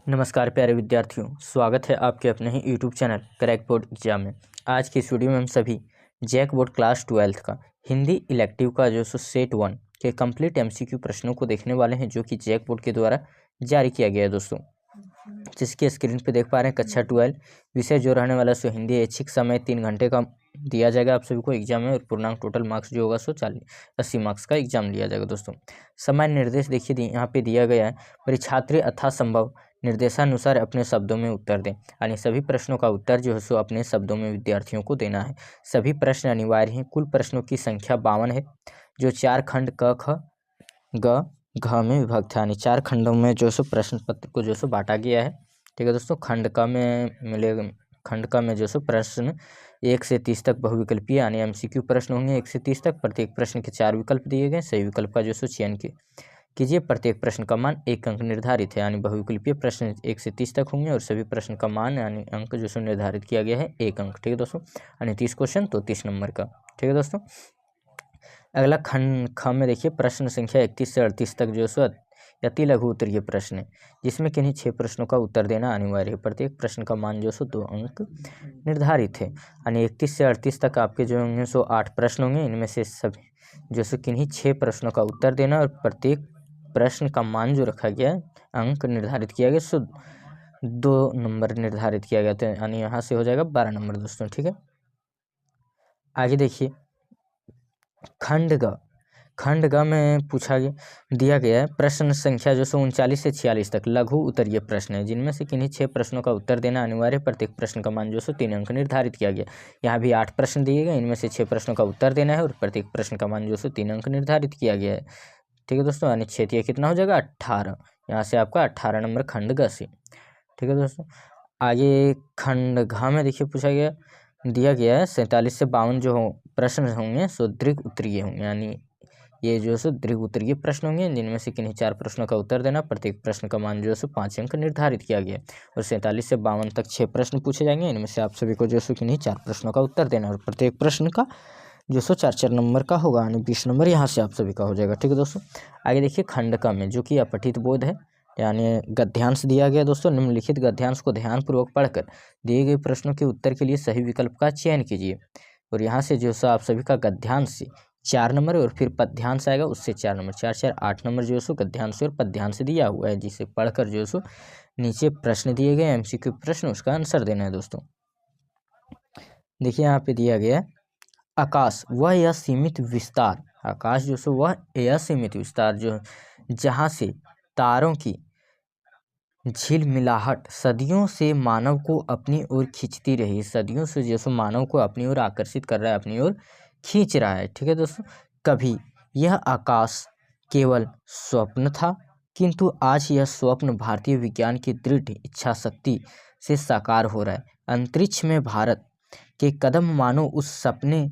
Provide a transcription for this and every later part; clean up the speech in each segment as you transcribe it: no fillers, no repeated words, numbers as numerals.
नमस्कार प्यारे विद्यार्थियों, स्वागत है आपके अपने ही YouTube channel crack board exam में। आज की इस वीडियो में हम सभी जैक बोर्ड क्लास 12 का हिंदी इलेक्टिव का जो सेट 1 के कंप्लीट एमसीक्यू प्रश्नों को देखने वाले हैं, जो कि जैक बोर्ड के द्वारा जारी किया गया है दोस्तों। जिसकी स्क्रीन पे देख पा रहे हैं कक्षा 12 विषय जो रहने वाला सो हिंदी। ऐच्छिक समय 3 घंटे का दिया जाएगा आप सभी को एग्जाम में, और पूर्णांक टोटल मार्क्स जो होगा सो 80 मार्क्स का एग्जाम लिया जाएगा दोस्तों। समय निर्देश देखिए यहाँ पे दिया गया है, परीक्षार्थी यथासंभव निर्देशानुसार अपने शब्दों में उत्तर दें। यानी सभी प्रश्नों का उत्तर जो है सो अपने शब्दों में विद्यार्थियों को देना है। सभी प्रश्न अनिवार्य हैं। कुल प्रश्नों की संख्या 52 है, जो 4 खंड क ख ग घ में विभक्त है। यानी 4 खंडों में जो सो प्रश्न पत्र को जो सो बांटा गया है। ठीक है दोस्तों। खंड क में मिलेगा, खंड क में जो सो प्रश्न 1 से 30 तक बहुविकल्पीय यानी एमसीक्यू प्रश्न होंगे 1 से 30 तक। प्रत्येक प्रश्न के 4 विकल्प दिए गए। सही विकल्प का जो सो चयन कीजिए। प्रत्येक प्रश्न का मान 1 अंक निर्धारित है। यानी बहुविकल्पीय प्रश्न 1 से 30 तक होंगे, और सभी प्रश्न का मान यानी अंक जो सो निर्धारित किया गया है 1 अंक। ठीक है दोस्तों। यानी 30 क्वेश्चन तो 30 नंबर का। ठीक है दोस्तों। अगला खंड ख में देखिए, प्रश्न संख्या 31 से 38 तक जो सो अति लघु उत्तरीय प्रश्न है, जिसमें किन्हीं 6 प्रश्नों का उत्तर देना अनिवार्य है। प्रत्येक प्रश्न का मान जो सो 2 अंक निर्धारित है। यानी 31 से 38 तक आपके जो होंगे सो 8 प्रश्न होंगे। इनमें से सभी जो सो किन्हीं 6 प्रश्नों का उत्तर देना, और प्रत्येक प्रश्न का मान जो रखा गया है, अंक निर्धारित किया गया, सो 2 नंबर निर्धारित किया गया था। यानी यहाँ से हो जाएगा 12 नंबर दोस्तों। ठीक है। आगे देखिए, खंड ग में पूछा दिया गया है प्रश्न संख्या जो सो 39 से 46 तक लघु उत्तरीय प्रश्न है, जिनमें से किन्हीं 6 प्रश्नों का उत्तर देना अनिवार्य। प्रत्येक प्रश्न का मान जो सो 3 अंक निर्धारित किया गया। यहाँ भी 8 प्रश्न दिए गए, इनमें से 6 प्रश्नों का उत्तर देना है, और प्रत्येक प्रश्न का मान जो सो 3 अंक निर्धारित किया गया है। ठीक है दोस्तों। यानी 6 कितना हो जाएगा 18। यहाँ से आपका 18 नंबर खंड ग से। ठीक है दोस्तों। आगे खंड घ में देखिए पूछा गया दिया गया है 47 से 52 जो प्रश्न होंगे सो दीर्घ उत्तरीय होंगे। यानी ये जो सो दीर्घ उत्तरीय प्रश्न होंगे, जिनमें से किन्हीं 4 प्रश्नों का उत्तर देना। प्रत्येक प्रश्न का मान जो सो 5 अंक निर्धारित किया गया। और 47 से 52 तक 6 प्रश्न पूछे जाएंगे। इनमें से आप सभी को जो सो किन्हीं 4 प्रश्नों का उत्तर देना, और प्रत्येक प्रश्न का जो सो 4 नंबर का होगा। यानी 20 नंबर यहाँ से आप सभी का हो जाएगा। ठीक है दोस्तों। आगे देखिए खंड क में, जो कि अपठित बोध है, यानी गद्यांश दिया गया दोस्तों। निम्नलिखित गद्यांश को ध्यानपूर्वक पढ़कर दिए गए प्रश्नों के उत्तर के लिए सही विकल्प का चयन कीजिए। और यहाँ से जो सो आप सभी का गद्यांश से 4 नंबर, और फिर पद्यांश आएगा उससे 4 नंबर, 4 4 8 नंबर जो सो गद्यांश और पद्यांश दिया हुआ है, जिसे पढ़कर जो सो नीचे प्रश्न दिए गए एमसीक्यू प्रश्न, उसका आंसर देना है दोस्तों। देखिए यहाँ पे दिया गया है, आकाश वह यह सीमित विस्तार, आकाश जो सो वह यह सीमित विस्तार जो जहाँ से तारों की झिलमिलाहट सदियों से मानव को अपनी ओर खींचती रही, सदियों से जो सो मानव को अपनी ओर आकर्षित कर रहा है, अपनी ओर खींच रहा है। ठीक है दोस्तों। कभी यह आकाश केवल स्वप्न था, किंतु आज यह स्वप्न भारतीय विज्ञान की दृढ़ इच्छा शक्ति से साकार हो रहा है। अंतरिक्ष में भारत के कदम मानो उस सपने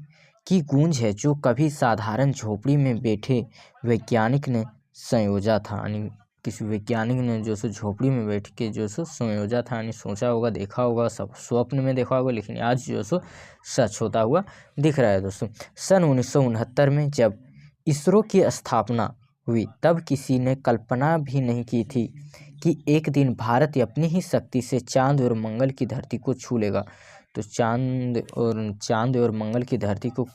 की गूंज है, जो कभी साधारण झोपड़ी में बैठे वैज्ञानिक ने संयोजा था। यानी किसी वैज्ञानिक ने जो सो झोपड़ी में बैठ के जो सो संयोजा था, यानी सोचा होगा, देखा होगा, सब स्वप्न में देखा होगा, लेकिन आज जो सो सच होता हुआ दिख रहा है दोस्तों। सन 1969 में जब इसरो की स्थापना हुई, तब किसी ने कल्पना भी नहीं की थी कि एक दिन भारत अपनी ही शक्ति से चांद और मंगल की धरती को छू लेगा। तो चांद और मंगल की धरती को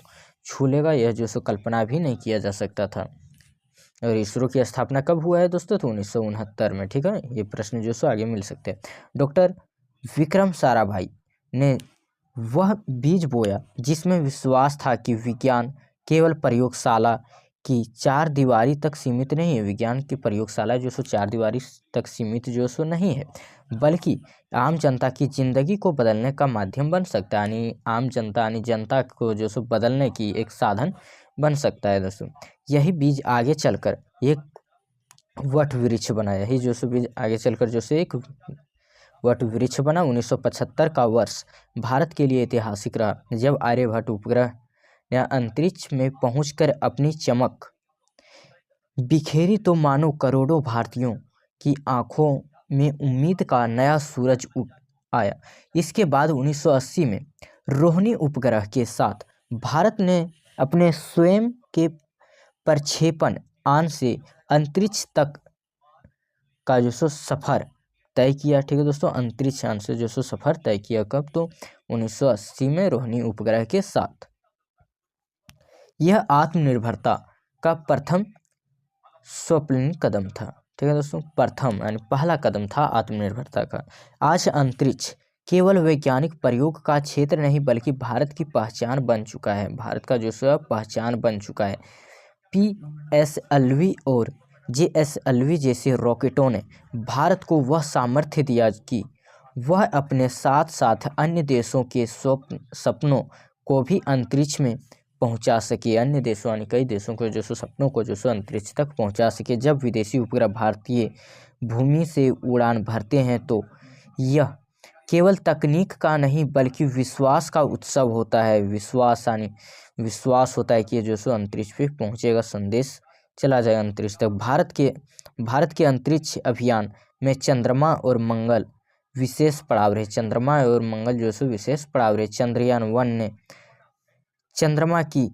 छू लेगा, यह जो सो कल्पना भी नहीं किया जा सकता था। और इसरो की स्थापना कब हुआ है दोस्तों? तो 1969 में। ठीक है। ये प्रश्न जो सो आगे मिल सकते हैं। डॉक्टर विक्रम साराभाई ने वह बीज बोया जिसमें विश्वास था कि विज्ञान केवल प्रयोगशाला की 4 दीवारी तक सीमित नहीं है। विज्ञान की प्रयोगशाला जो सो 4 दीवारी तक सीमित जो सो नहीं है, बल्कि आम जनता की जिंदगी को बदलने का माध्यम बन सकता है। यानी आम जनता यानी जनता को जो सो बदलने की एक साधन बन सकता है दोस्तों। यही बीज आगे चलकर एक वट वृक्ष बना। यही जो सो बीज आगे चलकर जो सो एक वट वृक्ष बना। 1975 का वर्ष भारत के लिए ऐतिहासिक रहा, जब आर्यभट्ट उपग्रह या अंतरिक्ष में पहुंचकर अपनी चमक बिखेरी, तो मानो करोड़ों भारतीयों की आंखों में उम्मीद का नया सूरज आया। इसके बाद 1980 में रोहिणी उपग्रह के साथ भारत ने अपने स्वयं के प्रक्षेपण यान से अंतरिक्ष तक का जो सो सफर तय किया, ठीक है दोस्तों। अंतरिक्ष यान से जो सो सफ़र तय किया कब, तो 1980 में रोहिणी उपग्रह के साथ। यह आत्मनिर्भरता का प्रथम स्वप्न कदम था, ठीक है दोस्तों। प्रथम यानी पहला कदम था आत्मनिर्भरता का। आज अंतरिक्ष केवल वैज्ञानिक प्रयोग का क्षेत्र नहीं बल्कि भारत की पहचान बन चुका है, भारत का जो सो पहचान बन चुका है। PSLV और JSLV जैसे रॉकेटों ने भारत को वह सामर्थ्य दिया कि वह अपने साथ साथ अन्य देशों के सपनों को भी अंतरिक्ष में पहुंचा सके, अन्य देशों यानी कई देशों के जो सपनों को जो अंतरिक्ष तक पहुंचा सके। जब विदेशी उपग्रह भारतीय भूमि से उड़ान भरते हैं तो यह केवल तकनीक का नहीं बल्कि विश्वास का उत्सव होता है। विश्वास यानी विश्वास होता है कि ये जो सो अंतरिक्ष पे पहुंचेगा, संदेश चला जाएगा अंतरिक्ष तक। भारत के अंतरिक्ष अभियान में चंद्रमा और मंगल विशेष पड़ाव रहे, चंद्रमा और मंगल जो सो विशेष पड़ाव रहे। चंद्रयान 1 ने चंद्रमा की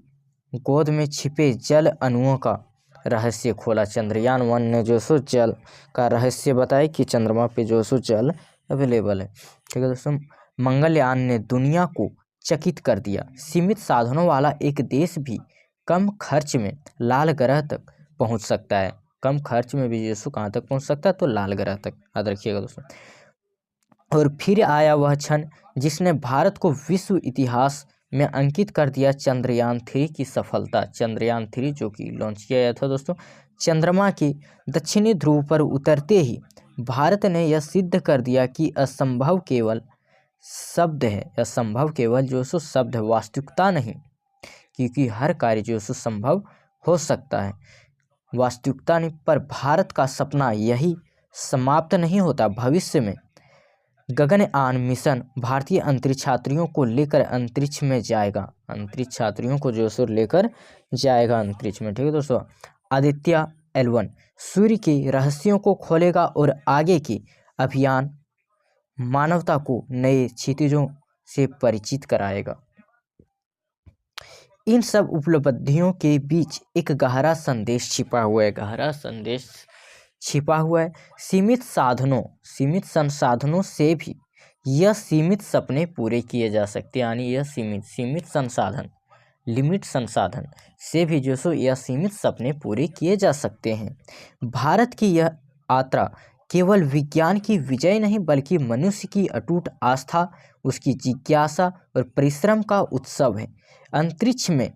गोद में छिपे जल अणुओं का रहस्य खोला। चंद्रयान 1 ने जो सो जल का रहस्य बताया कि चंद्रमा पे जो सो जल अवेलेबल है, ठीक है दोस्तों। मंगलयान ने दुनिया को चकित कर दिया। सीमित साधनों वाला एक देश भी कम खर्च में लाल ग्रह तक पहुंच सकता है, कम खर्च में भी जो सो कहाँ तक पहुंच सकता है, तो लाल ग्रह तक, याद रखिएगा दोस्तों। और फिर आया वह क्षण जिसने भारत को विश्व इतिहास में अंकित कर दिया, चंद्रयान 3 की सफलता। चंद्रयान 3 जो कि लॉन्च किया गया था दोस्तों। चंद्रमा के दक्षिणी ध्रुव पर उतरते ही भारत ने यह सिद्ध कर दिया कि असंभव केवल शब्द है, असंभव केवल जो सो शब्द है, वास्तविकता नहीं, क्योंकि हर कार्य जो सो संभव हो सकता है, वास्तविकता नहीं। पर भारत का सपना यही समाप्त नहीं होता। भविष्य में गगनयान मिशन भारतीय अंतरिक्ष यात्रियों को लेकर अंतरिक्ष में जाएगा, अंतरिक्ष यात्रियों को जो सो लेकर जाएगा अंतरिक्ष में, ठीक है दोस्तों। आदित्य L1 सूर्य के रहस्यों को खोलेगा और आगे के अभियान मानवता को नए क्षितिजों से परिचित कराएगा। इन सब उपलब्धियों के बीच एक गहरा संदेश छिपा हुआ है, गहरा संदेश छिपा हुआ है। सीमित संसाधनों से भी यह सीमित सपने पूरे किए जा सकते हैं, यानी यह सीमित संसाधन, लिमिट संसाधन से भी जो सो यह सीमित सपने पूरे किए जा सकते हैं। भारत की यह यात्रा केवल विज्ञान की विजय नहीं बल्कि मनुष्य की अटूट आस्था, उसकी जिज्ञासा और परिश्रम का उत्सव है। अंतरिक्ष में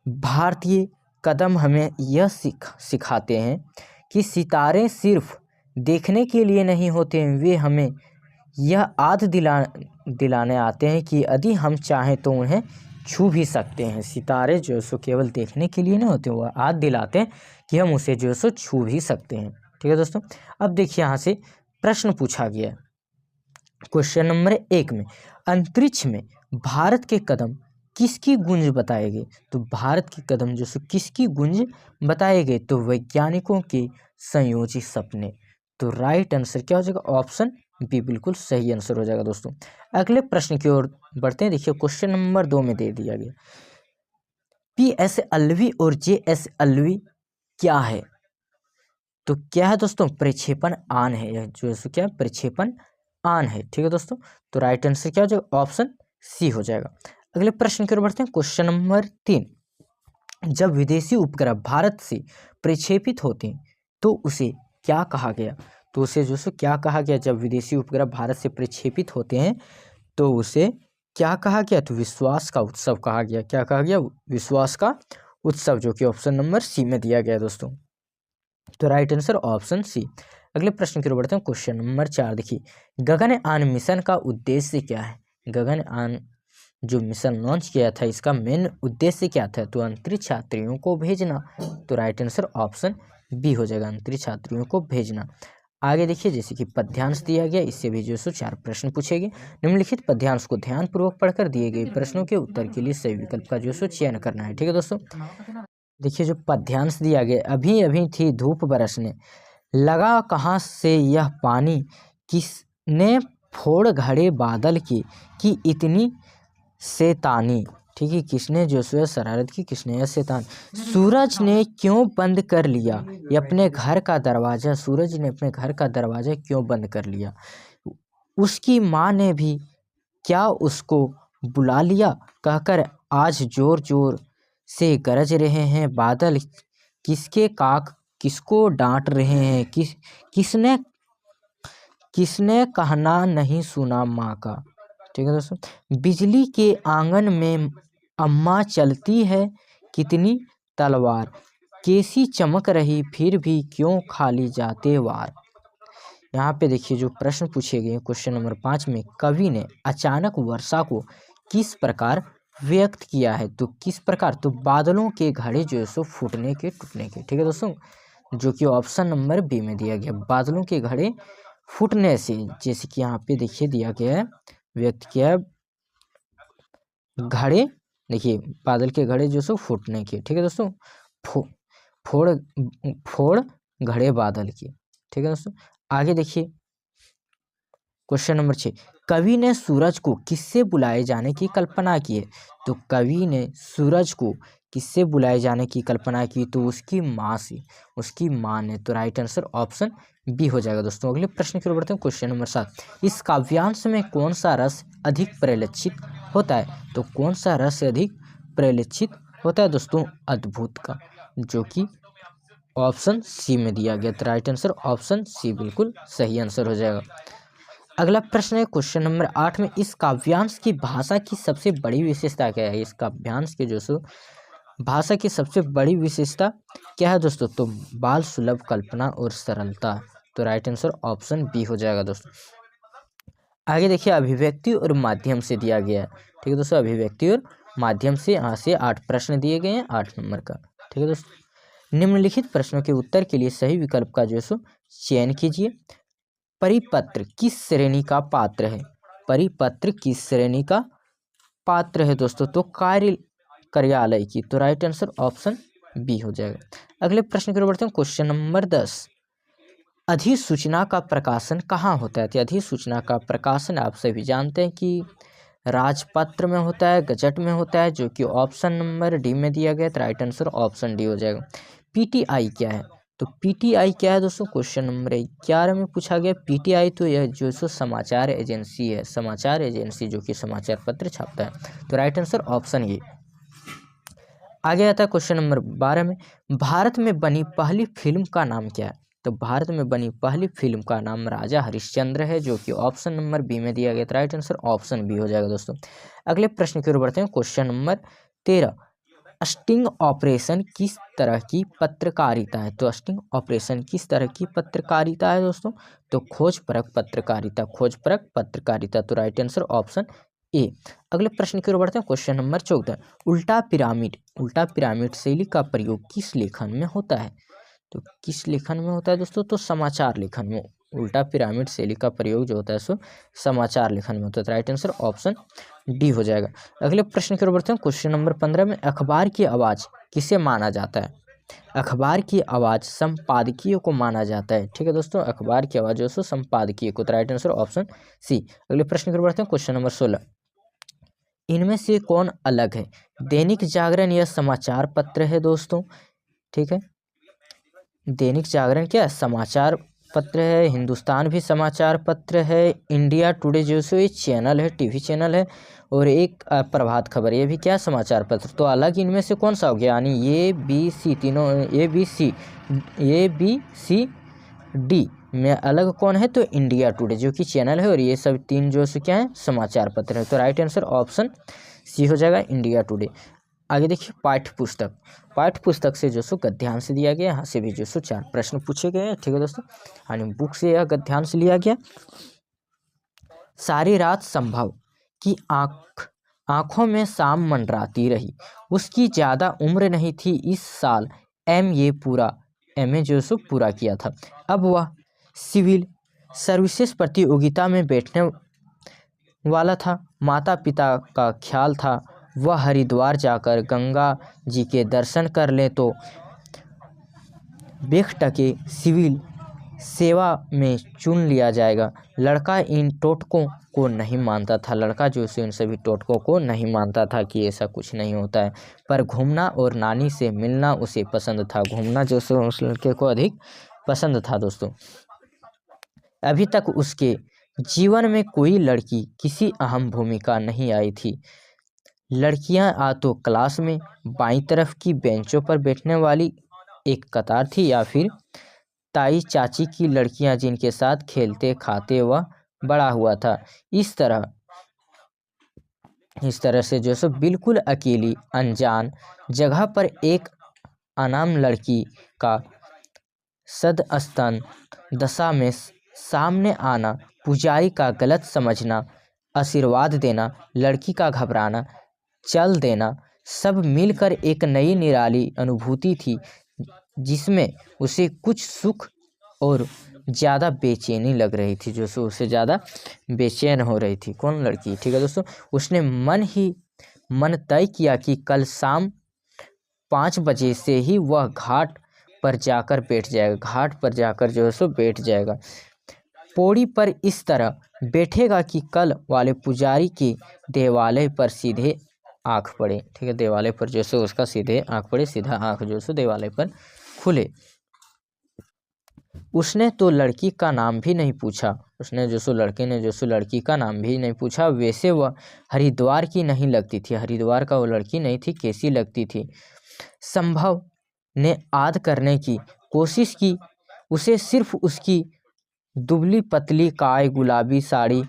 भारतीय कदम हमें यह सिखाते हैं कि सितारे सिर्फ देखने के लिए नहीं होते हैं, वे हमें यह याद दिलाने आते हैं कि यदि हम चाहें तो उन्हें छू भी सकते हैं। सितारे जो सो केवल देखने के लिए नहीं होते, वह याद दिलाते हैं कि हम उसे जो सो छू भी सकते हैं, ठीक है दोस्तों। अब देखिए यहाँ से प्रश्न पूछा गया क्वेश्चन नंबर 1 में, अंतरिक्ष में भारत के कदम किसकी गूंज बताए गए, तो भारत के कदम जो सो किसकी गूंज बताए गए, तो वैज्ञानिकों के संयोजित सपने। तो राइट आंसर क्या हो जाएगा, ऑप्शन बी बिल्कुल सही आंसर हो जाएगा दोस्तों। अगले प्रश्न की ओर बढ़ते हैं। देखिए क्वेश्चन नंबर 2 में दे दिया गया PSLV और JSLV क्या है, तो क्या है दोस्तों, प्रक्षेपण यान है, यह जो है क्या प्रक्षेपण यान है, ठीक है दोस्तों। तो राइट आंसर क्या हो जाएगा, ऑप्शन सी हो जाएगा। अगले प्रश्न की ओर बढ़ते हैं। क्वेश्चन नंबर 3, जब विदेशी उपग्रह भारत से प्रक्षेपित होते हैं तो उसे क्या कहा गया, तो उसे जो सो क्या कहा गया, जब विदेशी उपग्रह भारत से प्रक्षेपित होते हैं तो उसे क्या कहा गया, तो विश्वास का उत्सव कहा गया। क्या कहा गया, विश्वास का उत्सव, जो कि ऑप्शन नंबर सी में दिया गया दोस्तों। तो राइट आंसर ऑप्शन सी। अगले प्रश्न की ओर बढ़ते हैं। क्वेश्चन नंबर 4 देखिए, गगनयान मिशन का उद्देश्य क्या है, गगनयान जो मिशन लॉन्च किया था इसका मेन उद्देश्य क्या था, तो अंतरिक्ष यात्रियों को भेजना। तो राइट आंसर ऑप्शन बी हो जाएगा, अंतरिक्ष यात्रियों को भेजना। आगे देखिए, जैसे कि पद्यांश दिया गया, इससे भी जो सो 4 प्रश्न पूछे गए। निम्नलिखित पद्यांश को ध्यानपूर्वक पढ़कर दिए गए प्रश्नों के उत्तर के लिए सही विकल्प का जो सो चयन करना है, ठीक है दोस्तों। देखिए जो पद्यांश दिया गया, अभी अभी थी धूप बरसने, लगा कहाँ से यह पानी, किसने फोड़ घड़े बादल की इतनी शैतानी, ठीक ठीक है, किसने जो है शरारत की, किसने है शैतान। सूरज ने क्यों बंद कर लिया ये अपने घर का दरवाज़ा, सूरज ने अपने घर का दरवाज़ा क्यों बंद कर लिया। उसकी माँ ने भी क्या उसको बुला लिया, कहकर आज जोर जोर से गरज रहे हैं बादल, किसके काक किसको डांट रहे हैं, किसने किसने कहना नहीं सुना माँ का। ठीक है दोस्तों। बिजली के आंगन में अम्मा चलती है कितनी तलवार, कैसी चमक रही फिर भी क्यों खाली जाते वार। यहाँ पे देखिए जो प्रश्न पूछे गए क्वेश्चन नंबर 5 में, कवि ने अचानक वर्षा को किस प्रकार व्यक्त किया है, तो किस प्रकार, तो बादलों के घड़े जो है सो फूटने के टूटने के। ठीक है दोस्तों, जो कि ऑप्शन नंबर बी में दिया गया, बादलों के घड़े फूटने से, जैसे कि यहाँ पे देखिए दिया गया है, व्यक्त किया है घड़े, देखिए बादल के घड़े जो सो फूटने के। ठीक है दोस्तों, फोड़ फोड़ घड़े बादल की। ठीक है दोस्तों, आगे देखिए क्वेश्चन नंबर 6, कवि ने सूरज को किससे बुलाए जाने की कल्पना की है, तो कवि ने सूरज को किससे बुलाए जाने की कल्पना की, तो उसकी माँ से, उसकी माँ ने। तो राइट आंसर ऑप्शन बी हो जाएगा दोस्तों। अगले प्रश्न की ओर बढ़ते हैं, क्वेश्चन नंबर 7, इस काव्यांश में कौन सा रस अधिक परिलक्षित होता है, तो कौन सा रस अधिक परिलक्षित होता है दोस्तों, अद्भुत का, जो कि ऑप्शन सी में दिया गया। तो राइट आंसर ऑप्शन सी बिल्कुल सही आंसर हो जाएगा। अगला प्रश्न है क्वेश्चन नंबर 8 में, इस काव्यांश की भाषा की सबसे बड़ी विशेषता क्या है, इस काव्यांश के जो सो भाषा की सबसे बड़ी विशेषता क्या है दोस्तों, तो बाल सुलभ कल्पना और सरलता। तो राइट आंसर ऑप्शन बी हो जाएगा दोस्तों। आगे देखिए अभिव्यक्ति और माध्यम से दिया गया है। ठीक है दोस्तों, अभिव्यक्ति और माध्यम से यहाँ से 8 प्रश्न दिए गए हैं, 8 नंबर का। ठीक है दोस्तों, निम्नलिखित प्रश्नों के उत्तर के लिए सही विकल्प का जो है सो चयन कीजिए। परिपत्र किस श्रेणी का पात्र है, परिपत्र किस श्रेणी का पात्र है दोस्तों, तो कार्यालय की। तो राइट आंसर ऑप्शन बी हो जाएगा। अगले प्रश्न की ओर बढ़ते हैं, क्वेश्चन नंबर 10, अधिसूचना का प्रकाशन कहाँ होता है, तो अधिसूचना का प्रकाशन आप सभी जानते हैं कि राजपत्र में होता है, गजट में होता है, जो कि ऑप्शन नंबर डी में दिया गया। तो राइट आंसर ऑप्शन डी हो जाएगा। पीटीआई क्या है, तो पीटीआई क्या है दोस्तों, क्वेश्चन नंबर 11 में पूछा गया। पीटीआई तो यह जो सो समाचार एजेंसी है, समाचार एजेंसी जो कि समाचार पत्र छापता है। तो राइट आंसर ऑप्शन ए। आगे आता है क्वेश्चन नंबर 12 में, भारत में बनी पहली फिल्म का नाम क्या है, तो भारत में बनी पहली फिल्म का नाम राजा हरिश्चंद्र है, जो कि ऑप्शन नंबर बी में दिया गया। तो राइट आंसर ऑप्शन बी हो जाएगा दोस्तों। अगले प्रश्न की ओर बढ़ते हैं, क्वेश्चन नंबर 13, स्टिंग ऑपरेशन किस तरह की पत्रकारिता है, तो स्टिंग ऑपरेशन किस तरह की पत्रकारिता है दोस्तों, तो खोजपरक पत्रकारिता, खोजपरक पत्रकारिता। तो राइट आंसर ऑप्शन ए। अगले प्रश्न की ओर बढ़ते हैं, क्वेश्चन नंबर 14, उल्टा पिरामिड शैली का प्रयोग किस लेखन में होता है, तो किस लेखन में होता है दोस्तों, तो समाचार लेखन में। उल्टा पिरामिड शैली का प्रयोग जो होता है सो समाचार लेखन में होता है। तो राइट आंसर ऑप्शन डी हो जाएगा। अगले प्रश्न की ओर बढ़ते हैं, क्वेश्चन नंबर 15 में, अखबार की आवाज़ किसे माना जाता है, अखबार की आवाज़ संपादकीय को माना जाता है। ठीक है दोस्तों, अखबार की आवाज़ जो है संपादकीय को। तो राइट आंसर ऑप्शन सी। अगले प्रश्न की ओर बढ़ते हैं, क्वेश्चन नंबर 16, इनमें से कौन अलग है, दैनिक जागरण या समाचार पत्र है दोस्तों। ठीक है, दैनिक जागरण क्या समाचार पत्र है, हिंदुस्तान भी समाचार पत्र है, इंडिया टुडे जो सो ये चैनल है, टीवी चैनल है, और एक प्रभात खबर, ये भी क्या समाचार पत्र। तो अलग इनमें से कौन सा हो गया, यानी ए बी सी तीनों, ए बी सी डी में अलग कौन है, तो इंडिया टुडे जो कि चैनल है, और ये सब तीन जो है क्या है समाचार पत्र है। तो राइट आंसर ऑप्शन सी हो जाएगा, इंडिया टुडे। आगे देखिए पाठ्य पुस्तक से जो सो गद्यांश दिया गया, यहाँ से भी जो सो 4 प्रश्न पूछे गए हैं। ठीक है दोस्तों, यानी बुक से यह गद्यांश लिया गया। सारी रात संभव की आंखों में शाम मंडराती रही, उसकी ज़्यादा उम्र नहीं थी, इस साल एमए जो सो पूरा किया था, अब वह सिविल सर्विसेज प्रतियोगिता में बैठने वाला था, माता पिता का ख्याल था वह हरिद्वार जाकर गंगा जी के दर्शन कर ले, तो बेख टके सिविल सेवा में चुन लिया जाएगा। लड़का इन टोटकों को नहीं मानता था। लड़का जो है इन सभी टोटकों को नहीं मानता था कि ऐसा कुछ नहीं होता है। पर घूमना और नानी से मिलना उसे पसंद था। घूमना जो है उस लड़के को अधिक पसंद था दोस्तों। अभी तक उसके जीवन में कोई लड़की किसी अहम भूमिका नहीं आई थी। लड़कियां आ तो क्लास में बाईं तरफ की बेंचों पर बैठने वाली एक कतार थी, या फिर ताई चाची की लड़कियां जिनके साथ खेलते खाते वह बड़ा हुआ था। इस तरह से जो सो बिल्कुल अकेली अनजान जगह पर एक अनाम लड़की का सदस्तन दशा में सामने आना, पुजारी का गलत समझना, आशीर्वाद देना, लड़की का घबराना, चल देना, सब मिलकर एक नई निराली अनुभूति थी, जिसमें उसे कुछ सुख और ज़्यादा बेचैनी लग रही थी। जो सो उसे ज़्यादा बेचैन हो रही थी। कौन लड़की? ठीक है दोस्तों। उसने मन तय किया कि कल शाम 5 बजे से ही वह घाट पर जाकर बैठ जाएगा। घाट पर जाकर जो है सो बैठ जाएगा। पौड़ी पर इस तरह बैठेगा कि कल वाले पुजारी के देवालय पर सीधे आँख पड़े। ठीक है, देवालय पर जो सो उसका सीधे आँख पड़े, सीधा आँख जो सो देवालय पर खुले। उसने तो लड़की का नाम भी नहीं पूछा। उसने जो सो लड़के ने जो सो लड़की का नाम भी नहीं पूछा। वैसे वह हरिद्वार की नहीं लगती थी। हरिद्वार का वो लड़की नहीं थी, कैसी लगती थी। संभव ने याद करने की कोशिश की। उसे सिर्फ उसकी दुबली पतली काय, गुलाबी साड़ी,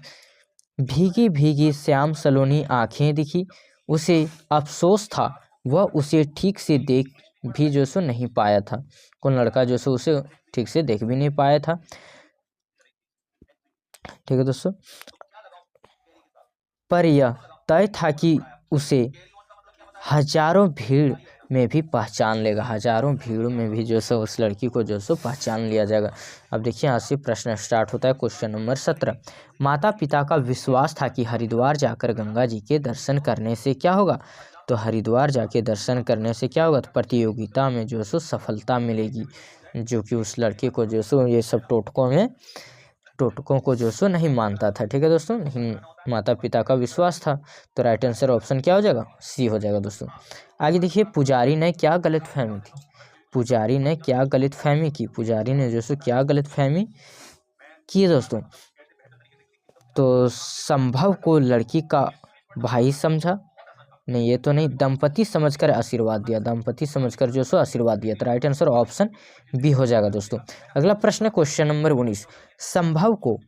भीगी भीगी श्याम सलोनी आंखें दिखी। उसे अफसोस था वह उसे ठीक से देख भी जो सो नहीं पाया था। कौन लड़का जो सो उसे ठीक से देख भी नहीं पाया था। ठीक है दोस्तों। पर यह तय था कि उसे हजारों भीड़ में भी पहचान लेगा। हजारों भीड़ में भी जो सो उस लड़की को जो सो पहचान लिया जाएगा। अब देखिए यहाँ से प्रश्न स्टार्ट होता है। Question number 17। माता पिता का विश्वास था कि हरिद्वार जाकर गंगा जी के दर्शन करने से क्या होगा? तो हरिद्वार जाके दर्शन करने से क्या होगा? तो प्रतियोगिता में जो सो सफलता मिलेगी। जो कि उस लड़के को जो सो ये सब टोटकों को जो सो नहीं मानता था। ठीक है दोस्तों, नहीं माता पिता का विश्वास था। तो राइट आंसर ऑप्शन क्या हो जाएगा? सी हो जाएगा दोस्तों। आगे देखिए, पुजारी ने क्या गलतफहमी थी? पुजारी ने क्या गलतफहमी की? पुजारी ने जो सो क्या गलतफहमी की दोस्तों? तो संभव को लड़की का भाई समझा। नहीं, ये तो नहीं। दंपति समझकर आशीर्वाद दिया। दंपति समझकर जो सो आशीर्वाद दिया। तो राइट आंसर ऑप्शन बी हो जाएगा दोस्तों। अगला प्रश्न क्वेश्चन नंबर 19। संभव को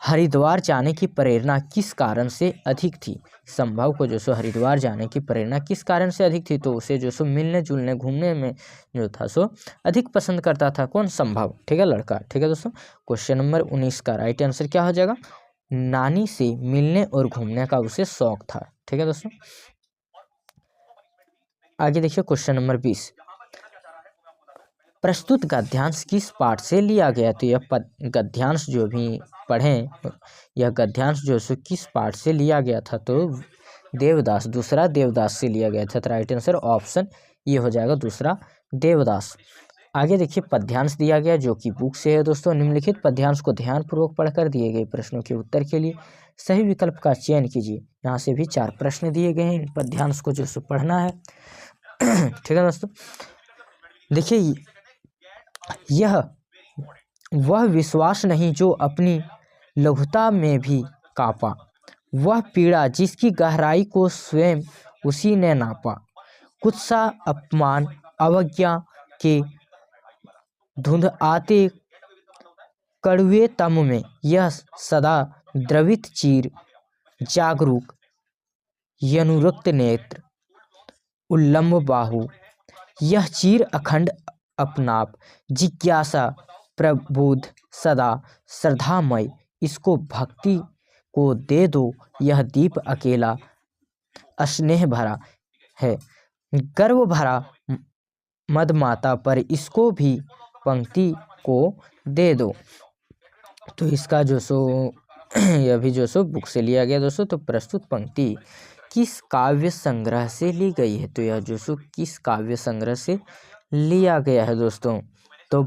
हरिद्वार जाने की प्रेरणा किस कारण से अधिक थी? संभव को जो सो हरिद्वार जाने की प्रेरणा किस कारण से अधिक थी? तो उसे जो सो मिलने जुलने घूमने में जो था सो अधिक पसंद करता था। कौन? संभव। ठीक है, लड़का। ठीक है दोस्तों। क्वेश्चन नंबर 19 का राइट आंसर क्या हो जाएगा? नानी से मिलने और घूमने का उसे शौक था। ठीक है दोस्तों। आगे देखिए क्वेश्चन नंबर 20। प्रस्तुत गद्यांश किस पाठ से लिया गया? तो यह गद्यांश जो भी पढ़ें, यह गद्यांश जो है किस पाठ से लिया गया था? तो देवदास, दूसरा देवदास से लिया गया था। तो राइट आंसर ऑप्शन ये हो जाएगा, दूसरा देवदास। आगे देखिए पद्यांश दिया गया जो कि बुक से है दोस्तों। निम्नलिखित पद्यांश को ध्यानपूर्वक पढ़कर दिए गए प्रश्नों के उत्तर के लिए सही विकल्प का चयन कीजिए। यहाँ से भी 4 प्रश्न दिए गए हैं। पद्यांश को जो पढ़ना है। ठीक है दोस्तों। देखिए, यह वह विश्वास नहीं जो अपनी लघुता में भी कांपा, वह पीड़ा जिसकी गहराई को स्वयं उसी ने नापा। कुत्सा अपमान अवज्ञा के धुंध आते कड़वे तम में यह सदा द्रवित चीर, जागरूक यनुरक्त नेत्र उल्लम्ब बाहु, यह चीर अखंड अपनाप, जिज्ञासा प्रबुद्ध सदा श्रद्धामय, इसको भक्ति को दे दो, यह दीप अकेला स्नेह भरा है, गर्व भरा मद माता पर, इसको भी पंक्ति को दे दो। तो इसका जो सो यह भी जो सो बुक से लिया गया दोस्तों। तो प्रस्तुत पंक्ति किस काव्य संग्रह से ली गई है? तो यह जो सो किस काव्य संग्रह से लिया गया है दोस्तों? तो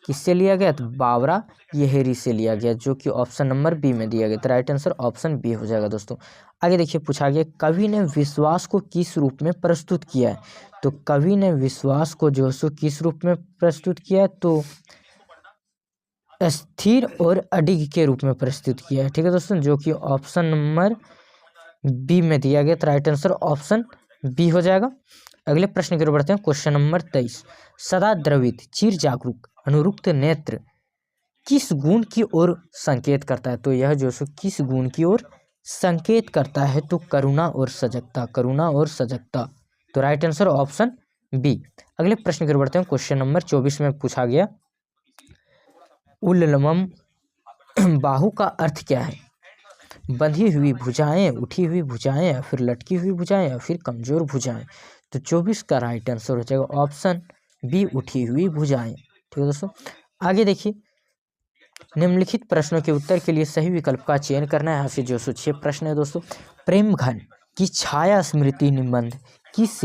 किससे लिया गया, तो बाबरा यहेरी से लिया गया, जो कि ऑप्शन नंबर बी में दिया गया। तो राइट आंसर ऑप्शन बी हो जाएगा दोस्तों। आगे देखिए पूछा गया कवि ने विश्वास को किस रूप में प्रस्तुत किया है। तो कवि ने विश्वास को जो सो किस रूप में प्रस्तुत किया है, तो स्थिर और अडिग के रूप में प्रस्तुत किया है। ठीक है दोस्तों, जो कि ऑप्शन नंबर बी में दिया गया। तो राइट आंसर ऑप्शन बी हो जाएगा। अगले प्रश्न की ओर बढ़ते हैं। क्वेश्चन नंबर 23, सदा द्रवित चिर जागरूक अनुरुक्त नेत्र किस गुण की ओर संकेत करता है। तो यह जो सो किस गुण की ओर संकेत करता है, तो करुणा और सजगता, करुणा और सजगता। तो राइट आंसर ऑप्शन बी। अगले प्रश्न की ओर बढ़ते हैं। क्वेश्चन नंबर 24 में पूछा गया उल्लमम बाहु का अर्थ क्या है। बंधी हुई भुजाएं, उठी हुई भुजाएं, या फिर लटकी हुई भुजाएं, या फिर कमजोर भुजाएं। तो 24 का राइट आंसर हो जाएगा ऑप्शन बी, उठी हुई भुजाएं। ठीक है दोस्तों, आगे देखिए निम्नलिखित प्रश्नों के उत्तर के लिए सही विकल्प का चयन करना है। यहाँ से जो सो 6 प्रश्न है दोस्तों। प्रेम घन की छाया स्मृति निबंध किस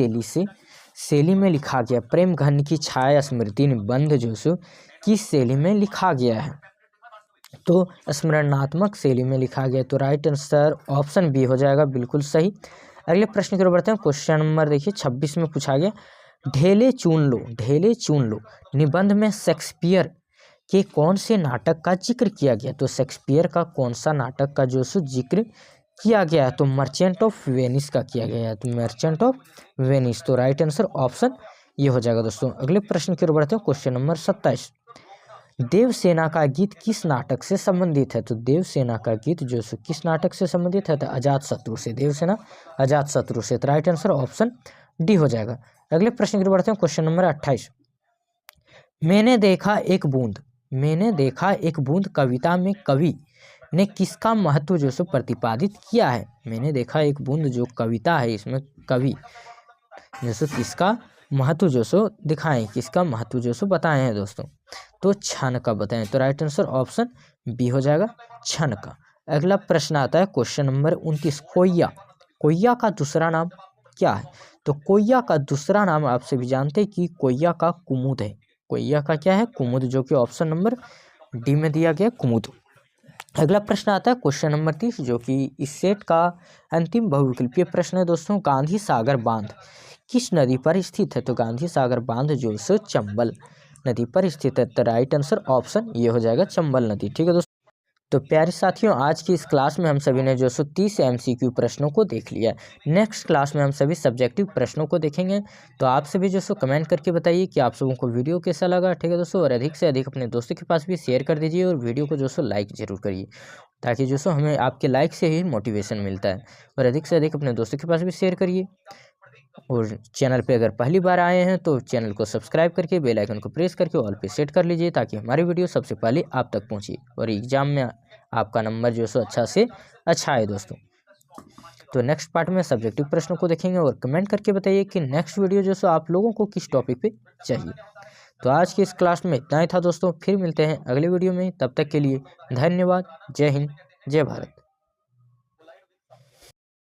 शैली में लिखा गया। प्रेम घन की छाया स्मृति निबंध जो सो किस शैली में लिखा गया है, तो स्मरणात्मक शैली में लिखा गया। तो राइट आंसर ऑप्शन बी हो जाएगा, बिल्कुल सही। अगले प्रश्न की ओर बढ़ते हैं। क्वेश्चन नंबर देखिए 26 में पूछा गया ढेले चुन लो, ढेले चुन लो निबंध में शेक्सपियर के कौन से नाटक का जिक्र किया गया। तो शेक्सपियर का कौन सा नाटक का जो सो जिक्र किया गया है, तो मर्चेंट ऑफ वेनिस का किया गया है। तो मर्चेंट ऑफ वेनिस। तो राइट आंसर ऑप्शन ये हो जाएगा दोस्तों। अगले प्रश्न की ओर बढ़ते हैं। क्वेश्चन नंबर 27, देवसेना का गीत किस नाटक से संबंधित है। तो देवसेना का गीत जो सो किस नाटक से संबंधित है, तो अजात शत्रु से, देवसेना अजात शत्रु से। तो राइट आंसर ऑप्शन डी हो जाएगा। अगले प्रश्न की ओर बढ़ते हैं। क्वेश्चन नंबर 28, मैंने देखा एक बूंद, मैंने देखा एक बूंद कविता में कवि ने किसका महत्व जो सो प्रतिपादित किया है। मैंने देखा एक बूंद जो कविता है, इसमें कवि जो सो किसका महत्व जो सो दिखाएं, किसका महत्व जो सो बताए हैं दोस्तों। तो छन का बताएं। तो राइट आंसर ऑप्शन बी हो जाएगा, छन का। अगला प्रश्न आता है क्वेश्चन नंबर 29, कोय्या, कोय्या का दूसरा नाम क्या है। तो कोय्या का दूसरा नाम आप सभी जानते हैं कि कोय्या का कुमुद है। कोय्या का क्या है, कुमुद, जो कि ऑप्शन नंबर डी में दिया गया, कुमुद। अगला प्रश्न आता है क्वेश्चन नंबर 30, जो कि इस सेट का अंतिम बहुविकल्पीय प्रश्न है दोस्तों। गांधी सागर बांध किस नदी पर स्थित है। तो गांधी सागर बांध जो सो चंबल नदी पर स्थित है। तो राइट आंसर ऑप्शन ये हो जाएगा, चंबल नदी। ठीक है दोस्तों, तो प्यारे साथियों आज की इस क्लास में हम सभी ने जो सो 30 MCQ प्रश्नों को देख लिया है। नेक्स्ट क्लास में हम सभी सब्जेक्टिव प्रश्नों को देखेंगे। तो आप सभी जो सो कमेंट करके बताइए कि आप सबों को वीडियो कैसा लगा। ठीक है दोस्तों, और अधिक से अधिक अपने दोस्तों के पास भी शेयर कर दीजिए, और वीडियो को जो सो लाइक जरूर करिए, ताकि जो सो हमें आपके लाइक से ही मोटिवेशन मिलता है। और अधिक से अधिक अपने दोस्तों के पास भी शेयर करिए। और चैनल पे अगर पहली बार आए हैं तो चैनल को सब्सक्राइब करके बेल आइकन को प्रेस करके ऑल पे सेट कर लीजिए, ताकि हमारी वीडियो सबसे पहले आप तक पहुंचे और एग्जाम में आपका नंबर जो सो अच्छा से अच्छा है दोस्तों। तो नेक्स्ट पार्ट में सब्जेक्टिव प्रश्नों को देखेंगे, और कमेंट करके बताइए कि नेक्स्ट वीडियो जो सो आप लोगों को किस टॉपिक पे चाहिए। तो आज की इस क्लास में इतना ही था दोस्तों, फिर मिलते हैं अगले वीडियो में। तब तक के लिए धन्यवाद। जय हिंद, जय भारत।